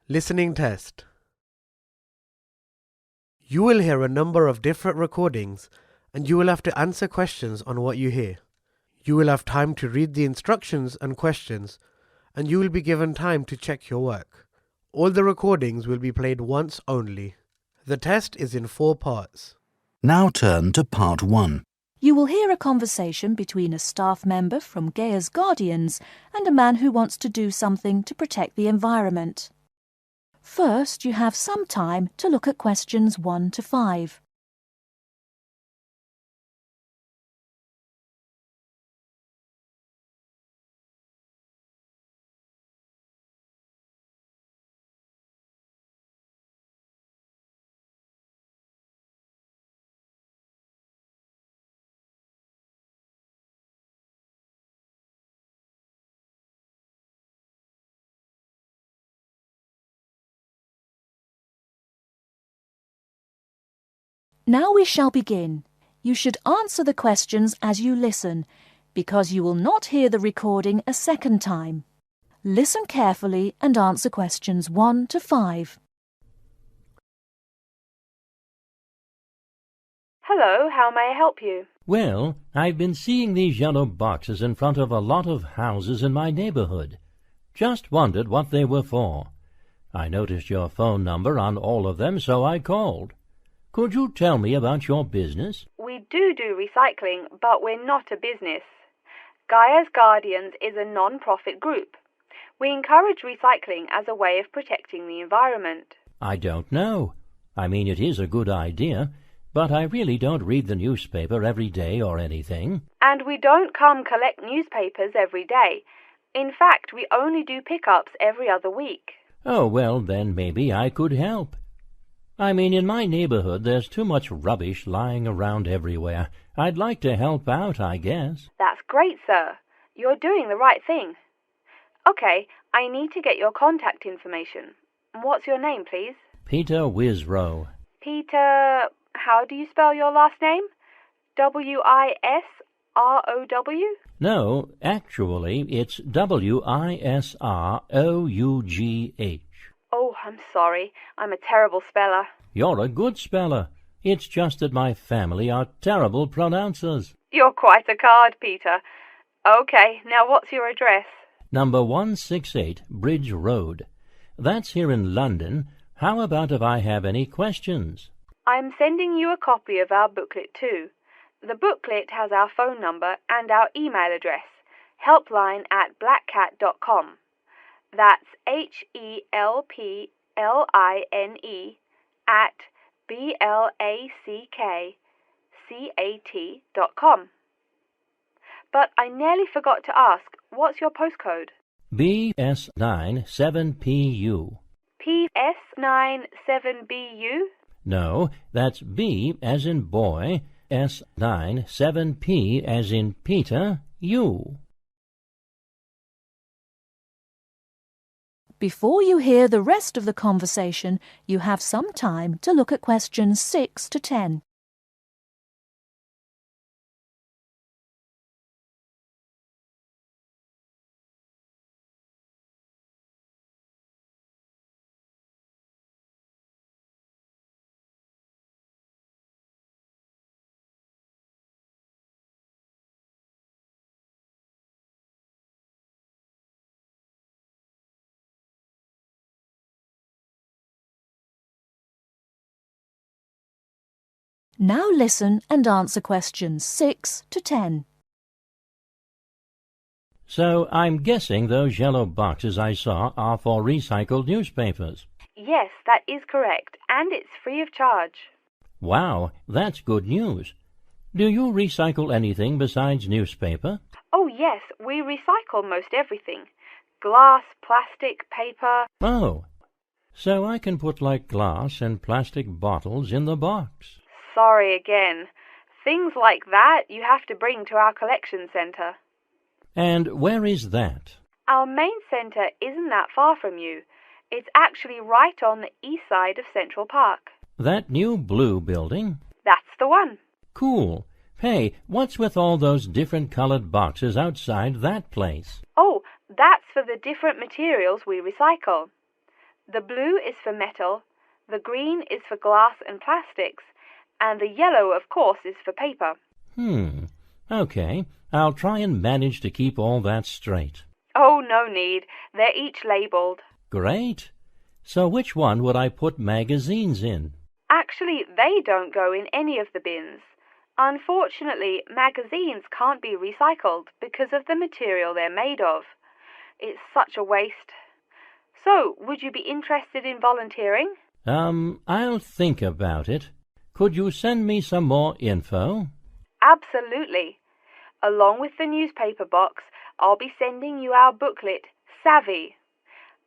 Listening test. You will hear a number of different recordings and you will have to answer questions on what you hear. You will have time to read the instructions and questions and you will be given time to check your work. All the recordings will be played once only. The test is in 4 parts. Now turn to part 1. You will hear a conversation between a staff member from Gaia's Guardians and a man who wants to do something to protect the environment. First, you have some time to look at questions 1 to 5. Now we shall begin. You should answer the questions as you listen, because you will not hear the recording a second time. Listen carefully and answer questions 1 to 5. Hello, how may I help you? Well, I've been seeing these yellow boxes in front of a lot of houses in my neighborhood. Just wondered what they were for. I noticed your phone number on all of them, so I called. Could you tell me about your business? We do recycling, but we're not a business. Gaia's Guardians is a non-profit group. We encourage recycling as a way of protecting the environment. I don't know. I mean, it is a good idea, but I really don't read the newspaper every day or anything. And we don't come collect newspapers every day. In fact, we only do pickups every other week. Oh, well, then maybe I could help. I mean, in my neighborhood there's too much rubbish lying around everywhere. I'd like to help out, I guess. That's great, sir. You're doing the right thing. Okay, I need to get your contact information. What's your name, please? Peter Wisrow. Peter, how do you spell your last name? W-I-S-R-O-W? No, actually, it's W-I-S-R-O-U-G-H. Oh, I'm sorry. I'm a terrible speller. You're a good speller. It's just that my family are terrible pronouncers. You're quite a card, Peter. Okay, now what's your address? Number 168 Bridge Road. That's here in London. How about if I have any questions? I'm sending you a copy of our booklet too. The booklet has our phone number and our email address, helpline@blackcat.com. That's HELPLINE at BLACKCAT.com. But I nearly forgot to ask, what's your postcode? BS97PU. PS97BU? No, that's B as in boy, S97P as in Peter, U. Before you hear the rest of the conversation, you have some time to look at questions 6 to 10. Now listen and answer questions 6 to 10. So I'm guessing those yellow boxes I saw are for recycled newspapers. Yes, that is correct, and it's free of charge. Wow, that's good news. Do you recycle anything besides newspaper? Oh yes, we recycle most everything. Glass, plastic, paper. Oh, so I can put like glass and plastic bottles in the box. Sorry again. Things like that you have to bring to our collection centre. And where is that? Our main centre isn't that far from you. It's actually right on the east side of Central Park. That new blue building? That's the one. Cool. Hey, what's with all those different colored boxes outside that place? Oh, that's for the different materials we recycle. The blue is for metal, the green is for glass and plastics, and the yellow, of course, is for paper. Okay, I'll try and manage to keep all that straight. Oh, no need. They're each labelled. Great. So which one would I put magazines in? Actually, they don't go in any of the bins. Unfortunately, magazines can't be recycled because of the material they're made of. It's such a waste. So, would you be interested in volunteering? I'll think about it. Could you send me some more info? Absolutely. Along with the newspaper box, I'll be sending you our booklet, Savvy.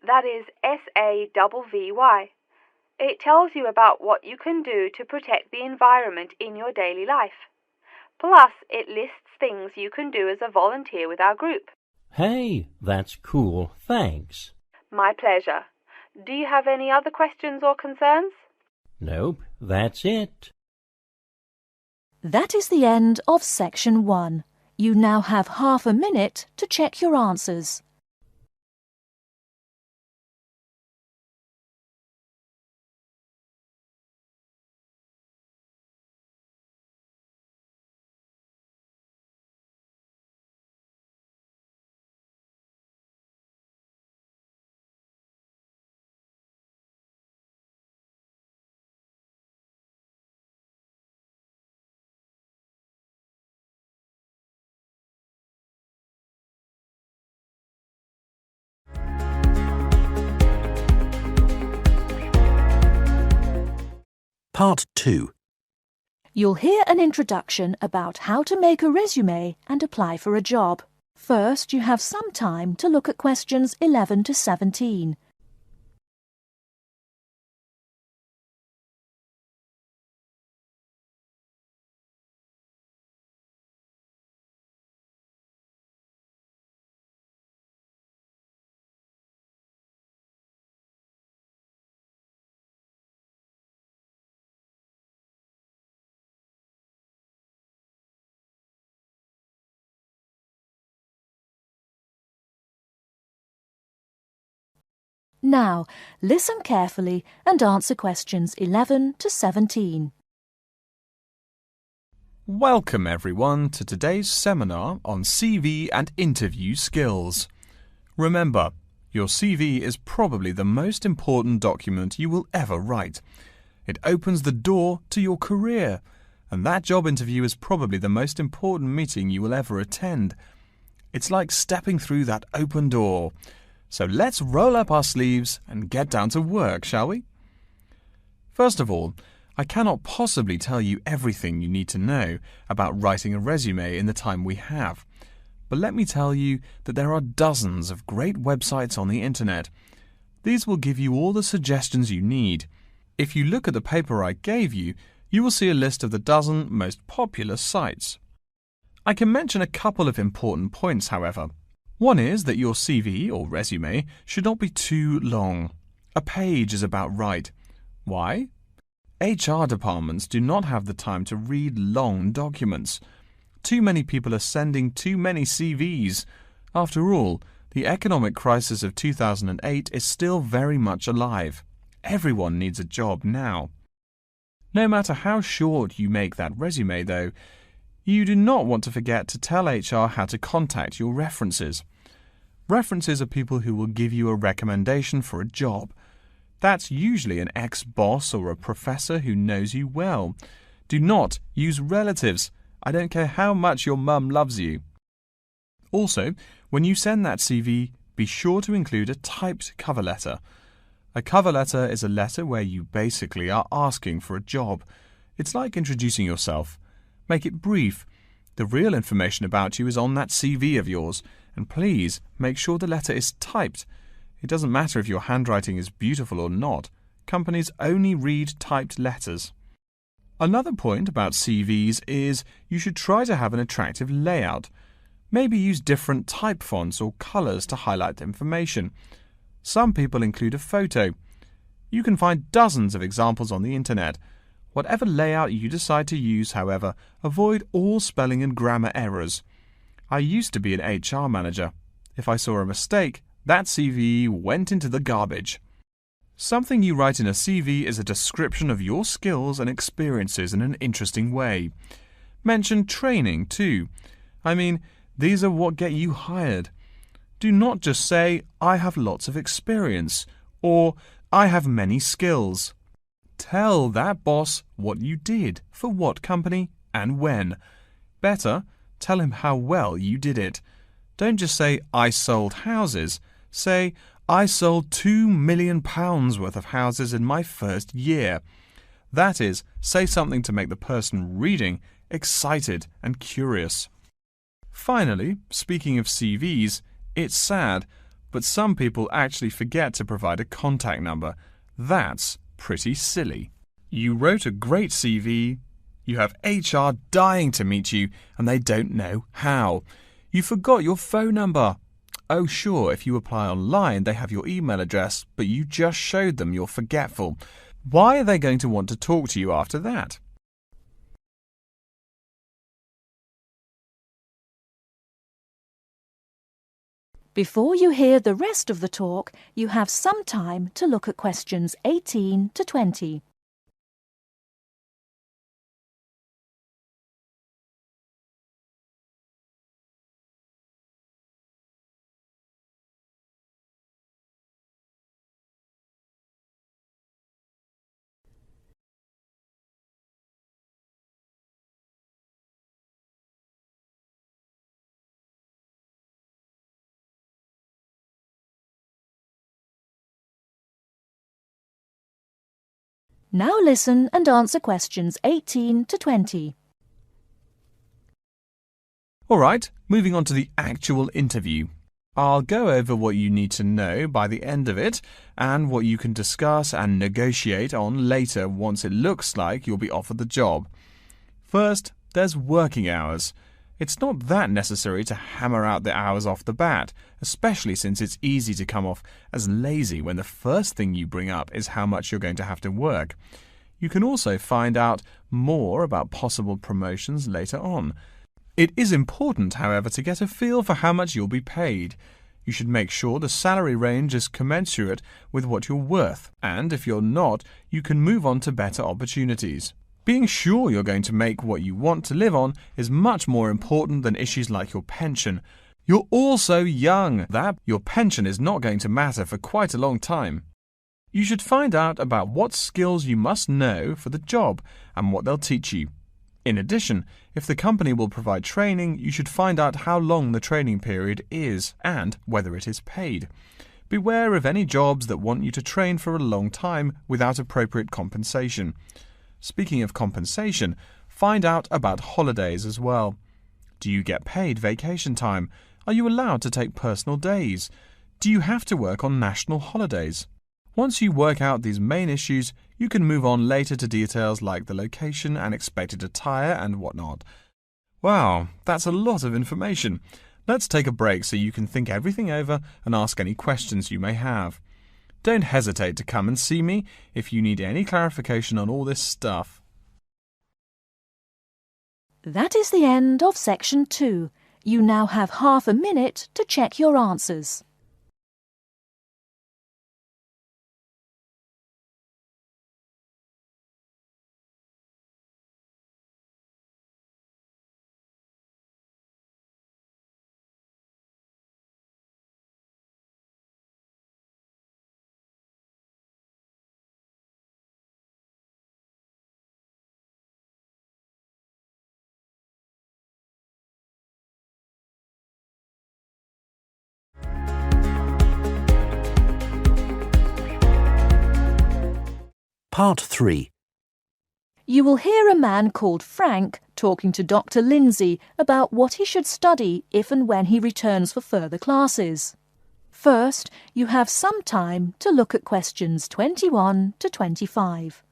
That is SAVVY. It tells you about what you can do to protect the environment in your daily life. Plus, it lists things you can do as a volunteer with our group. Hey, that's cool. Thanks. My pleasure. Do you have any other questions or concerns? Nope, that's it. That is the end of Section 1. You now have half a minute to check your answers. Part 2. You'll hear an introduction about how to make a resume and apply for a job. First, you have some time to look at questions 11 to 17. Now, listen carefully and answer questions 11 to 17. Welcome everyone to today's seminar on CV and interview skills. Remember, your CV is probably the most important document you will ever write. It opens the door to your career, and that job interview is probably the most important meeting you will ever attend. It's like stepping through that open door. So let's roll up our sleeves and get down to work, shall we? First of all, I cannot possibly tell you everything you need to know about writing a resume in the time we have. But let me tell you that there are dozens of great websites on the internet. These will give you all the suggestions you need. If you look at the paper I gave you, you will see a list of the dozen most popular sites. I can mention a couple of important points, however. One is that your CV or resume should not be too long. A page is about right. Why? HR departments do not have the time to read long documents. Too many people are sending too many CVs. After all, the economic crisis of 2008 is still very much alive. Everyone needs a job now. No matter how short you make that resume, though, you do not want to forget to tell HR how to contact your references. References are people who will give you a recommendation for a job. That's usually an ex-boss or a professor who knows you well. Do not use relatives. I don't care how much your mum loves you. Also, when you send that CV, be sure to include a typed cover letter. A cover letter is a letter where you basically are asking for a job. It's like introducing yourself. Make it brief. The real information about you is on that CV of yours, and please make sure the letter is typed. It doesn't matter if your handwriting is beautiful or not. Companies only read typed letters. Another point about CVs is you should try to have an attractive layout. Maybe use different type fonts or colours to highlight information. Some people include a photo. You can find dozens of examples on the internet. Whatever layout you decide to use, however, avoid all spelling and grammar errors. I used to be an HR manager. If I saw a mistake, that CV went into the garbage. Something you write in a CV is a description of your skills and experiences in an interesting way. Mention training too. I mean, these are what get you hired. Do not just say, I have lots of experience, or I have many skills. Tell that boss what you did, for what company, and when. Better, tell him how well you did it. Don't just say, I sold houses. Say, I sold £2 million worth of houses in my first year. That is, say something to make the person reading excited and curious. Finally, speaking of CVs, it's sad, but some people actually forget to provide a contact number. That's pretty silly. You wrote a great CV, you have HR dying to meet you, and they don't know how. You forgot your phone number. Oh, sure, if you apply online, they have your email address, but you just showed them you're forgetful. Why are they going to want to talk to you after that? Before you hear the rest of the talk, you have some time to look at questions 18 to 20. Now listen and answer questions 18 to 20. All right, moving on to the actual interview. I'll go over what you need to know by the end of it and what you can discuss and negotiate on later once it looks like you'll be offered the job. First, there's working hours. It's not that necessary to hammer out the hours off the bat, especially since it's easy to come off as lazy when the first thing you bring up is how much you're going to have to work. You can also find out more about possible promotions later on. It is important, however, to get a feel for how much you'll be paid. You should make sure the salary range is commensurate with what you're worth, and if you're not, you can move on to better opportunities. Being sure you're going to make what you want to live on is much more important than issues like your pension. You're all so young that your pension is not going to matter for quite a long time. You should find out about what skills you must know for the job and what they'll teach you. In addition, if the company will provide training, you should find out how long the training period is and whether it is paid. Beware of any jobs that want you to train for a long time without appropriate compensation. Speaking of compensation, find out about holidays as well. Do you get paid vacation time? Are you allowed to take personal days? Do you have to work on national holidays? Once you work out these main issues, you can move on later to details like the location and expected attire and whatnot. Wow, that's a lot of information. Let's take a break so you can think everything over and ask any questions you may have. Don't hesitate to come and see me if you need any clarification on all this stuff. That is the end of section 2. You now have half a minute to check your answers. Part 3. You will hear a man called Frank talking to Dr. Lindsay about what he should study if and when he returns for further classes. First, you have some time to look at questions 21 to 25.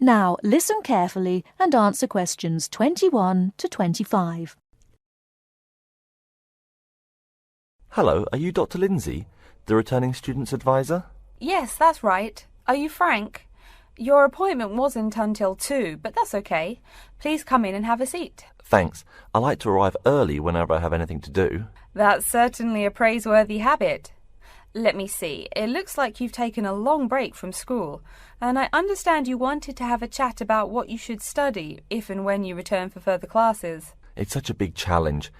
Now listen carefully and answer questions 21 to 25. Hello, are you Dr. Lindsay, the returning student's advisor? Yes, that's right. Are you Frank? Your appointment wasn't until 2, but that's okay. Please come in and have a seat. Thanks. I like to arrive early whenever I have anything to do. That's certainly a praiseworthy habit. Let me see. It looks like you've taken a long break from school, and I understand you wanted to have a chat about what you should study if and when you return for further classes. It's such a big challenge.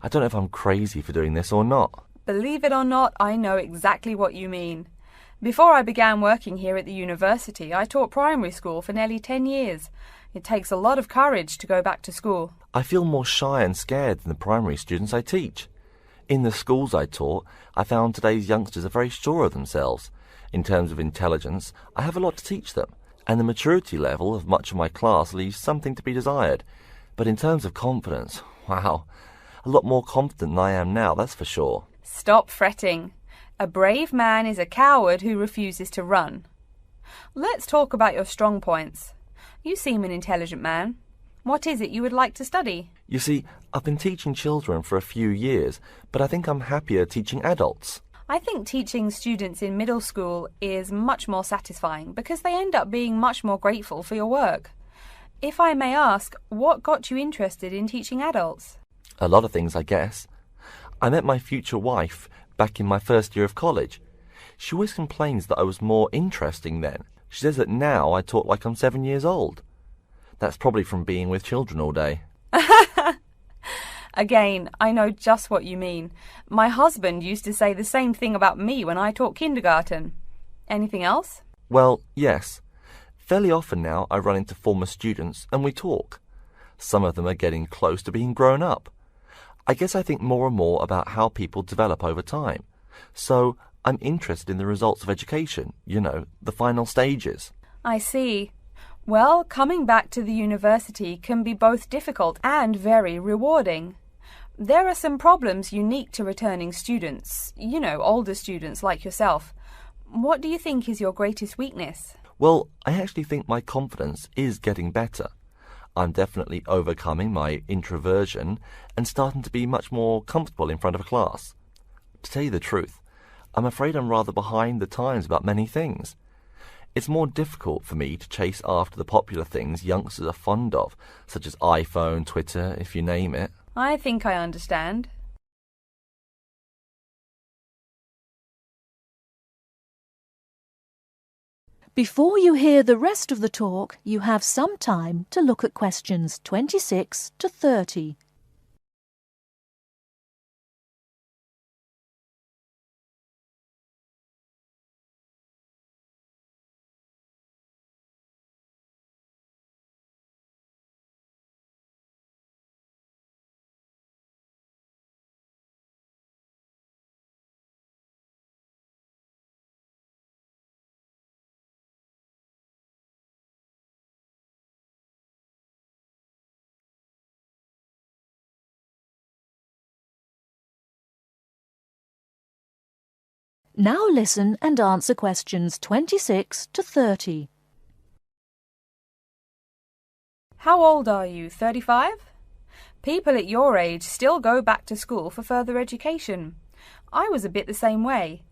I don't know if I'm crazy for doing this or not. Believe it or not, I know exactly what you mean. Before I began working here at the university, I taught primary school for nearly 10 years. It takes a lot of courage to go back to school. I feel more shy and scared than the primary students I teach. In the schools I taught, I found today's youngsters are very sure of themselves. In terms of intelligence, I have a lot to teach them, and the maturity level of much of my class leaves something to be desired. But in terms of confidence, wow, a lot more confident than I am now, that's for sure. Stop fretting. A brave man is a coward who refuses to run. Let's talk about your strong points. You seem an intelligent man. What is it you would like to study? You see, I've been teaching children for a few years, but I think I'm happier teaching adults. I think teaching students in middle school is much more satisfying because they end up being much more grateful for your work. If I may ask, what got you interested in teaching adults? A lot of things, I guess. I met my future wife back in my first year of college. She always complains that I was more interesting then. She says that now I talk like I'm 7 years old. That's probably from being with children all day. Again, I know just what you mean. My husband used to say the same thing about me when I taught kindergarten. Anything else? Well, yes. Fairly often now I run into former students and we talk. Some of them are getting close to being grown up. I guess I think more and more about how people develop over time. So I'm interested in the results of education, you know, the final stages. I see. Well, coming back to the university can be both difficult and very rewarding. There are some problems unique to returning students, you know, older students like yourself. What do you think is your greatest weakness? Well, I actually think my confidence is getting better. I'm definitely overcoming my introversion and starting to be much more comfortable in front of a class. To tell you the truth, I'm afraid I'm rather behind the times about many things. It's more difficult for me to chase after the popular things youngsters are fond of, such as iPhone, Twitter, if you name it. I think I understand. Before you hear the rest of the talk, you have some time to look at questions 26 to 30. Now listen and answer questions 26 to 30. How old are you, 35? People at your age still go back to school for further education. I was a bit the same way.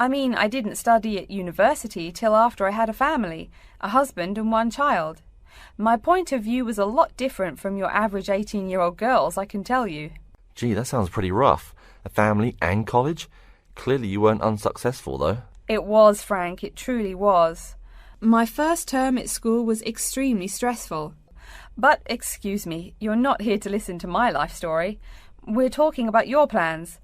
I mean, I didn't study at university till after I had a family, a husband and one child. My point of view was a lot different from your average 18-year-old girls, I can tell you. Gee, that sounds pretty rough. A family and college? Clearly you weren't unsuccessful, though. It was, Frank, it truly was. My first term at school was extremely stressful. But, excuse me, you're not here to listen to my life story. We're talking about your plans.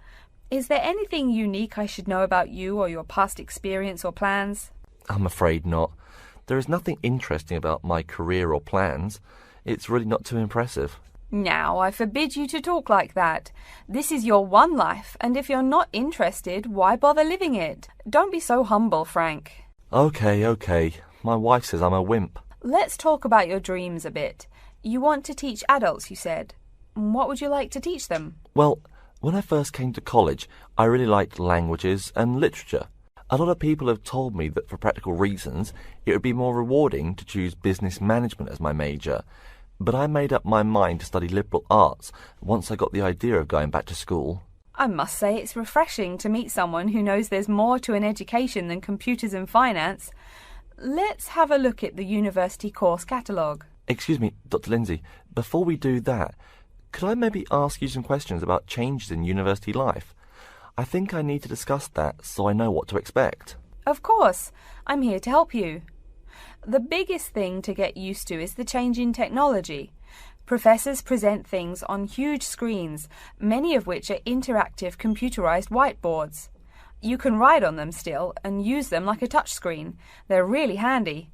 Is there anything unique I should know about you or your past experience or plans? I'm afraid not. There is nothing interesting about my career or plans. It's really not too impressive. Now, I forbid you to talk like that. This is your one life, and if you're not interested, why bother living it? Don't be so humble, Frank. Okay. My wife says I'm a wimp. Let's talk about your dreams a bit. You want to teach adults, you said. What would you like to teach them? Well, when I first came to college, I really liked languages and literature. A lot of people have told me that for practical reasons, it would be more rewarding to choose business management as my major. But I made up my mind to study liberal arts once I got the idea of going back to school. I must say it's refreshing to meet someone who knows there's more to an education than computers and finance. Let's have a look at the university course catalogue. Excuse me, Dr. Lindsay, before we do that, could I maybe ask you some questions about changes in university life? I think I need to discuss that so I know what to expect. Of course, I'm here to help you. The biggest thing to get used to is the change in technology. Professors present things on huge screens, many of which are interactive computerized whiteboards. You can write on them still and use them like a touchscreen. They're really handy.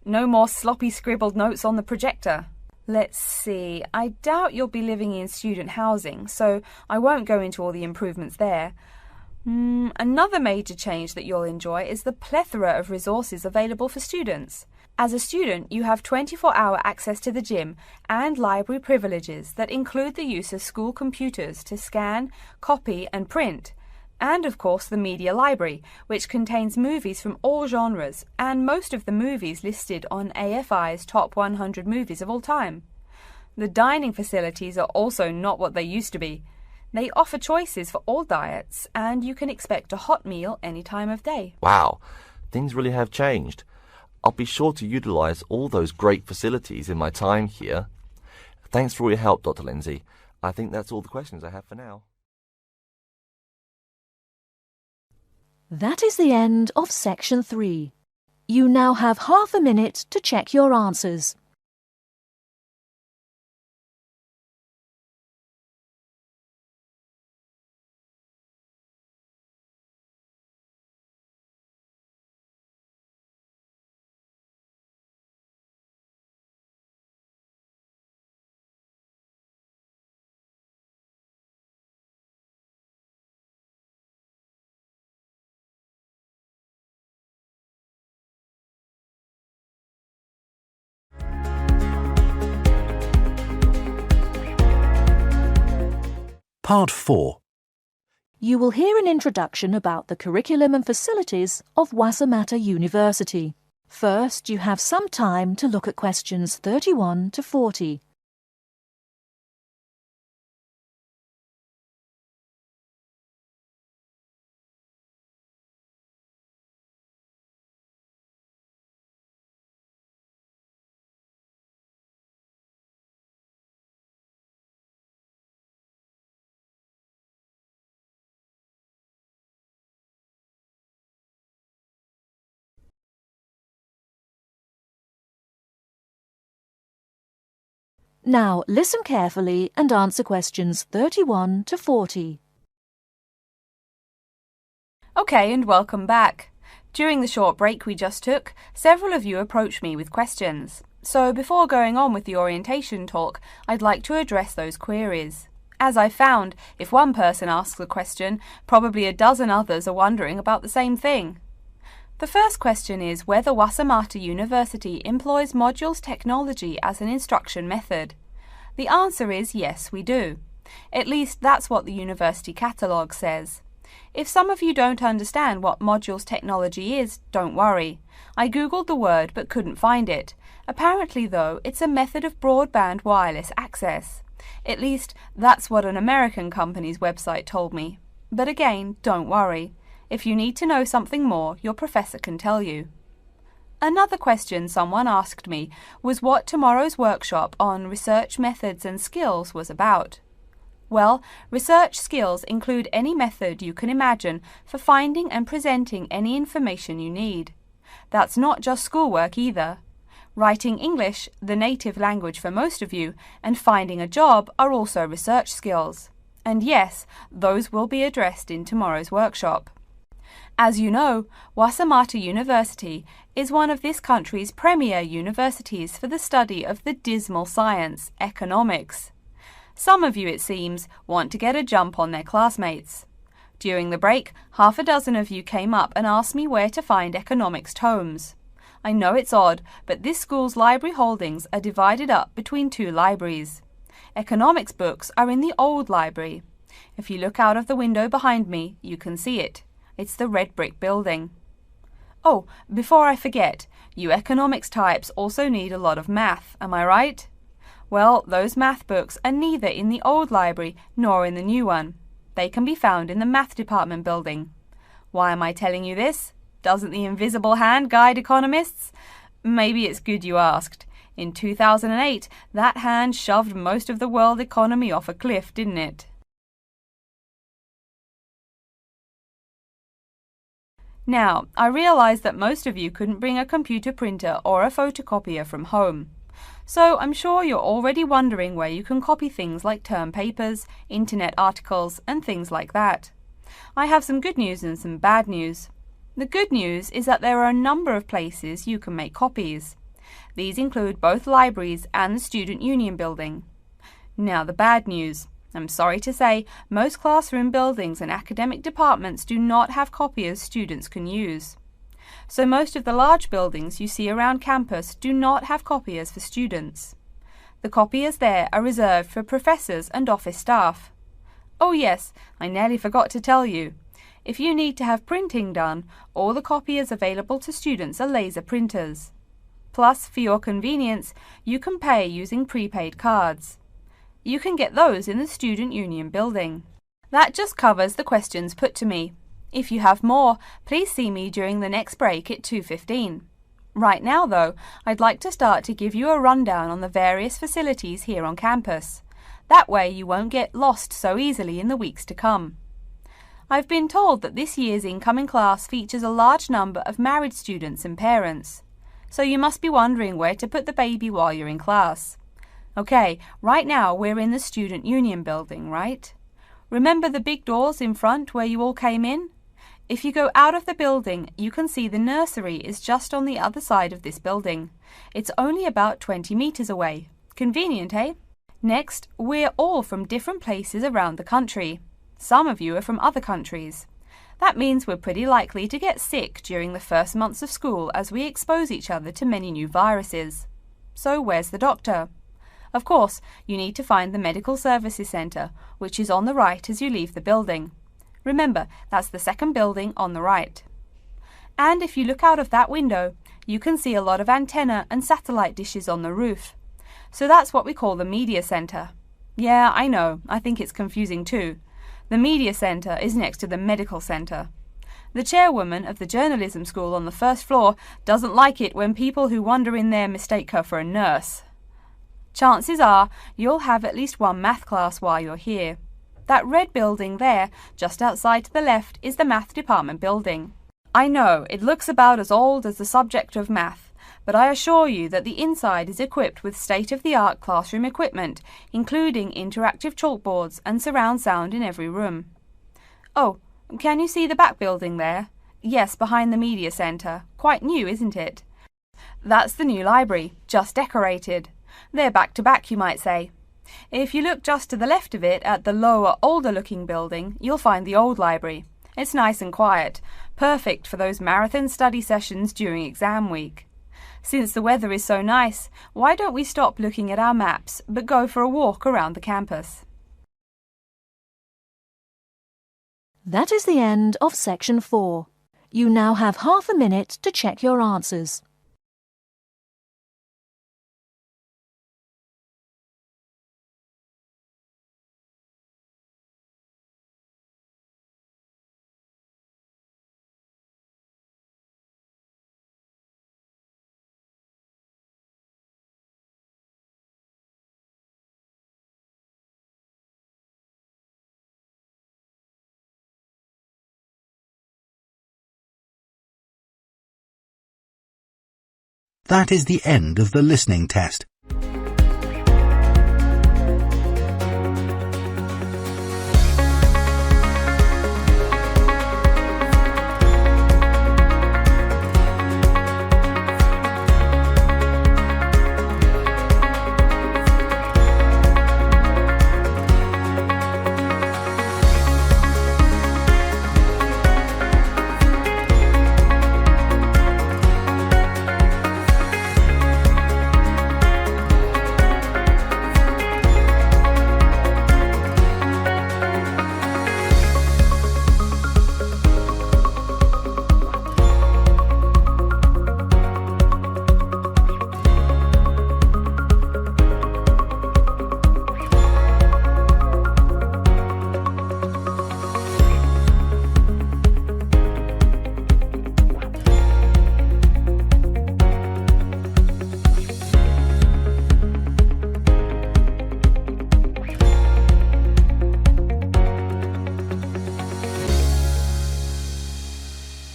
No more sloppy scribbled notes on the projector. Let's see, I doubt you'll be living in student housing, so I won't go into all the improvements there. Another major change that you'll enjoy is the plethora of resources available for students. As a student, you have 24-hour access to the gym and library privileges that include the use of school computers to scan, copy and print. And of course the media library, which contains movies from all genres and most of the movies listed on AFI's top 100 movies of all time. The dining facilities are also not what they used to be. They offer choices for all diets and you can expect a hot meal any time of day. Wow, things really have changed. I'll be sure to utilise all those great facilities in my time here. Thanks for all your help, Dr. Lindsay. I think that's all the questions I have for now. That is the end of section 3. You now have half a minute to check your answers. Part 4. You will hear an introduction about the curriculum and facilities of Wasamata University. First, you have some time to look at questions 31 to 40. Now, listen carefully and answer questions 31 to 40. Okay, and welcome back. During the short break we just took, several of you approached me with questions. So before going on with the orientation talk, I'd like to address those queries. As I found, if one person asks a question, probably a dozen others are wondering about the same thing. The first question is whether Wasamata University employs modules technology as an instruction method. The answer is yes, we do. At least that's what the university catalogue says. If some of you don't understand what modules technology is, don't worry. I googled the word but couldn't find it. Apparently, though, it's a method of broadband wireless access. At least that's what an American company's website told me. But again, don't worry. If you need to know something more, your professor can tell you. Another question someone asked me was what tomorrow's workshop on research methods and skills was about. Well, research skills include any method you can imagine for finding and presenting any information you need. That's not just schoolwork either. Writing English, the native language for most of you, and finding a job are also research skills. And yes, those will be addressed in tomorrow's workshop. As you know, Wasamata University is one of this country's premier universities for the study of the dismal science, economics. Some of you, it seems, want to get a jump on their classmates. During the break, half a dozen of you came up and asked me where to find economics tomes. I know it's odd, but this school's library holdings are divided up between two libraries. Economics books are in the old library. If you look out of the window behind me, you can see it. It's the red brick building. Oh, before I forget, you economics types also need a lot of math, am I right? Well, those math books are neither in the old library nor in the new one. They can be found in the math department building. Why am I telling you this? Doesn't the invisible hand guide economists? Maybe it's good you asked. In 2008, that hand shoved most of the world economy off a cliff, didn't it? Now, I realize that most of you couldn't bring a computer printer or a photocopier from home. So I'm sure you're already wondering where you can copy things like term papers, internet articles, and things like that. I have some good news and some bad news. The good news is that there are a number of places you can make copies. These include both libraries and the Student Union building. Now the bad news. I'm sorry to say, most classroom buildings and academic departments do not have copiers students can use. So most of the large buildings you see around campus do not have copiers for students. The copiers there are reserved for professors and office staff. Oh yes, I nearly forgot to tell you. If you need to have printing done, all the copiers available to students are laser printers. Plus, for your convenience, you can pay using prepaid cards. You can get those in the Student Union building. That just covers the questions put to me. If you have more, please see me during the next break at 2:15. Right now, though, I'd like to start to give you a rundown on the various facilities here on campus. That way you won't get lost so easily in the weeks to come. I've been told that this year's incoming class features a large number of married students and parents. So you must be wondering where to put the baby while you're in class. Okay, right now we're in the Student Union building, right? Remember the big doors in front where you all came in? If you go out of the building, you can see the nursery is just on the other side of this building. It's only about 20 meters away. Convenient, eh? Next, we're all from different places around the country. Some of you are from other countries. That means we're pretty likely to get sick during the first months of school as we expose each other to many new viruses. So where's the doctor? Of course, you need to find the Medical Services Centre, which is on the right as you leave the building. Remember, that's the second building on the right. And if you look out of that window, you can see a lot of antenna and satellite dishes on the roof. So that's what we call the Media Centre. Yeah, I know, I think it's confusing too. The Media Centre is next to the Medical Centre. The chairwoman of the journalism school on the first floor doesn't like it when people who wander in there mistake her for a nurse. Chances are you'll have at least one math class while you're here. That red building there, just outside to the left, is the math department building. I know, it looks about as old as the subject of math, but I assure you that the inside is equipped with state-of-the-art classroom equipment, including interactive chalkboards and surround sound in every room. Oh, can you see the back building there? Yes, behind the Media Centre. Quite new, isn't it? That's the new library, just decorated. They're back to back, you might say. If you look just to the left of it at the lower, older-looking building, you'll find the old library. It's nice and quiet, perfect for those marathon study sessions during exam week. Since the weather is so nice, why don't we stop looking at our maps, but go for a walk around the campus? That is the end of section 4. You now have half a minute to check your answers. That is the end of the listening test.